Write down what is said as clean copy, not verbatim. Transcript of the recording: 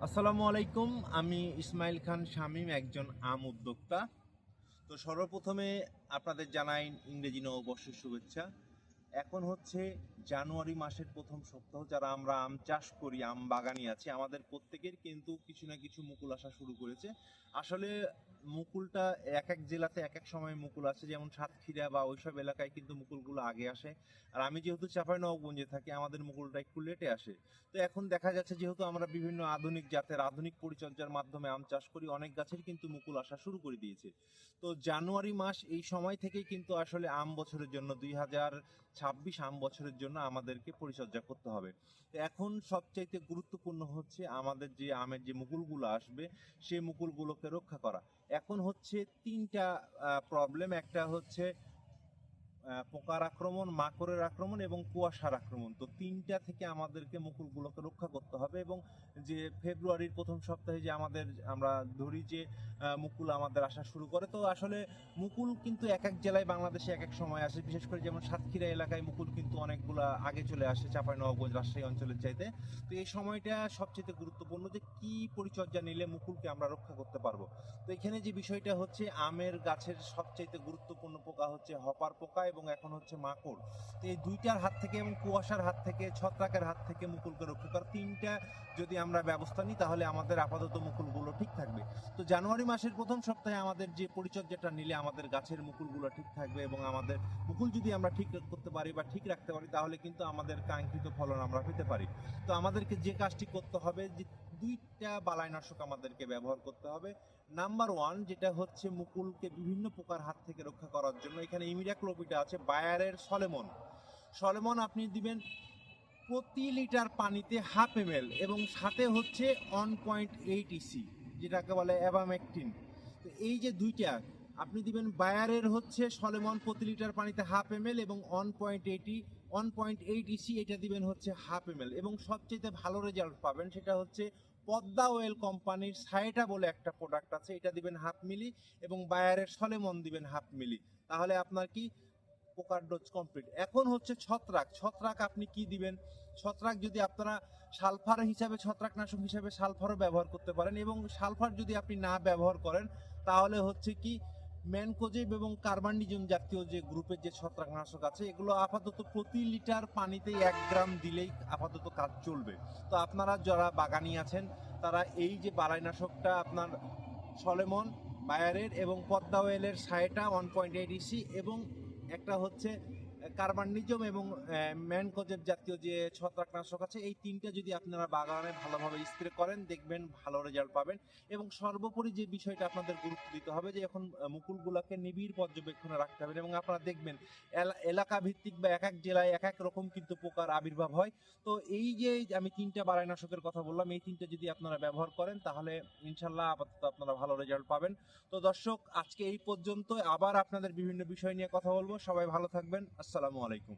আসসালামু আলাইকুম। আমি ইসমাইল খান শামীম, একজন আম উদ্যোক্তা। তো সর্বপ্রথমে আপনাদের জানাই ইংরেজি নববর্ষের শুভেচ্ছা। এখন হচ্ছে জানুয়ারি মাসের প্রথম সপ্তাহ। যারা আমরা আম চাষ করি, আম বাগানি আছি, আমাদের প্রত্যেকের কিন্তু কিছু না কিছু মুকুল আসা শুরু করেছে। আসলে মুকুলটা এক এক জেলাতে এক এক সময় মুকুল আসে, যেমন সাতক্ষীরা বা ওইসব এলাকায় কিন্তু মুকুলগুলো আগে আসে। আর আমি যেহেতু চাঁপাইনবাবগঞ্জে থাকি, আমাদের মুকুলটা একটু লেটে আসে। তো এখন দেখা যাচ্ছে, যেহেতু আমরা বিভিন্ন আধুনিক জাতের আধুনিক পরিচর্যার মাধ্যমে আম চাষ করি, অনেক গাছের কিন্তু মুকুল আসা শুরু করে দিয়েছে। তো জানুয়ারি মাস এই সময় থেকেই কিন্তু আসলে আম বছরের জন্য 2026 আম বছরের জন্য আমাদেরকে পরিচর্যা করতে হবে। তো এখন সবচাইতে গুরুত্বপূর্ণ হচ্ছে আমাদের যে আমের যে মুকুলগুলো আসবে, সেই মুকুলগুলোকে রক্ষা করা। এখন হচ্ছে তিনটা প্রবলেম। একটা হচ্ছে পোকার আক্রমণ, মাকড়ের আক্রমণ এবং কুয়াশার আক্রমণ। তো তিনটা থেকে আমাদেরকে মুকুলগুলোকে রক্ষা করতে হবে। এবং যে ফেব্রুয়ারির প্রথম সপ্তাহে যে আমরা ধরি যে মুকুল আমাদের আসা শুরু করে, তো আসলে মুকুল কিন্তু এক এক জেলায় বাংলাদেশে এক এক সময় আসে। বিশেষ করে যেমন সাতক্ষীরা এলাকায় মুকুল কিন্তু অনেকগুলা আগে চলে আসে চাঁপাইনবাবগঞ্জ, রাজশাহী অঞ্চলের চাইতে। তো এই সময়টা সবচেয়ে গুরুত্বপূর্ণ, যে কি পরিচর্যা নিলে মুকুলকে আমরা রক্ষা করতে পারবো। তো এখানে যে বিষয়টা হচ্ছে, আমের গাছের সবচেয়ে গুরুত্বপূর্ণ পোকা হচ্ছে হপার পোকা এবং এখন হচ্ছে মাকড়। তো এই দুইটার হাত থেকে এবং কুয়াশার হাত থেকে, ছত্রাকের হাত থেকে মুকুলকে রক্ষা করা, তিনটা যদি আমরা ব্যবস্থা নিই তাহলে আমাদের আপাতত মুকুলগুলো ঠিক থাকবে। তো জানুয়ারি মাসের প্রথম সপ্তাহে আমাদের যে পরিচর্যাটা নিলে আমাদের গাছের মুকুলগুলো ঠিক থাকবে, এবং আমাদের মুকুল যদি আমরা ঠিক করতে পারি বা ঠিক রাখতে পারি, তাহলে কিন্তু আমাদের কাঙ্ক্ষিত ফলন আমরা পেতে পারি। তো আমাদেরকে যে কাজটি করতে হবে, যে দুইটা বালাইনাশক আমাদেরকে ব্যবহার করতে হবে। নাম্বার ওয়ান, যেটা হচ্ছে মুকুলকে বিভিন্ন পোকার হাত থেকে রক্ষা করার জন্য, এখানে ইমিডাক্লোপিডা আছে, বায়ারের সলেমন। সলেমন আপনি দিবেন প্রতি লিটার পানিতে 1/2 ml, এবং সাথে হচ্ছে 1.8 EC, যেটাকে বলে অ্যাবামেকটিন। তো এই যে দুইটা আপনি দিবেন, বায়ারের হচ্ছে সলেমন প্রতি লিটার পানিতে 1/2 ml এবং 1.8 EC, এটা দিবেন হচ্ছে 1/2 ml। এবং সবচেয়ে ভালো রেজাল্ট পাবেন সেটা হচ্ছে পদ্মা ওয়েল কোম্পানির সাইটা বলে একটা প্রোডাক্ট আছে, এটা দিবেন 1/2 ml, এবং বায়ারের সলেমন দিবেন 1/2 ml। তাহলে আপনার কি পোকার ডোজ কমপ্লিট। এখন হচ্ছে ছত্রাক। ছত্রাক আপনি কি দিবেন? ছত্রাক যদি আপনারা সালফার হিসাবে, ছত্রাকনাশক হিসাবে সালফারও ব্যবহার করতে পারেন, এবং সালফার যদি আপনি না ব্যবহার করেন তাহলে হচ্ছে কি ম্যানকোজেব এবং কার্বান্ডিজম জাতীয় যে গ্রুপের যে ছত্রাকনাশক আছে, এগুলো আপাতত প্রতি লিটার পানিতে 1 গ্রাম দিলেই আপাতত কাজ চলবে। তো আপনারা যারা বাগানি আছেন, তারা এই যে বালাইনাশকটা আপনার সলেমন, বায়ারের এবং পদ্মা ওয়েলের সাইটা 1.8 EC, এবং একটা হচ্ছে কার্বান্ডিজম এবং ম্যানকোজেব জাতীয় যে ছত্রাকনাশক আছে, এই তিনটা যদি আপনারা বাগানে ভালোভাবে স্প্রে করেন, দেখবেন ভালো রেজাল্ট পাবেন। এবং সর্বোপরি যে বিষয়টা আপনাদের গুরুত্ব দিতে হবে, যে এখন মুকুলগুলোকে নিবিড় পর্যবেক্ষণে রাখতে হবে। এবং আপনারা দেখবেন এলাকা ভিত্তিক বা এক এক জেলায় এক এক রকম কিন্তু পোকার আবির্ভাব হয়। তো এই যে আমি তিনটা বালাইনাশকের কথা বললাম, এই তিনটা যদি আপনারা ব্যবহার করেন তাহলে ইনশাল্লাহ আপাতত আপনারা ভালো রেজাল্ট পাবেন। তো দর্শক, আজকে এই পর্যন্ত। আবার আপনাদের বিভিন্ন বিষয় নিয়ে কথা বলবো। সবাই ভালো থাকবেন। আসসালামু আলাইকুম।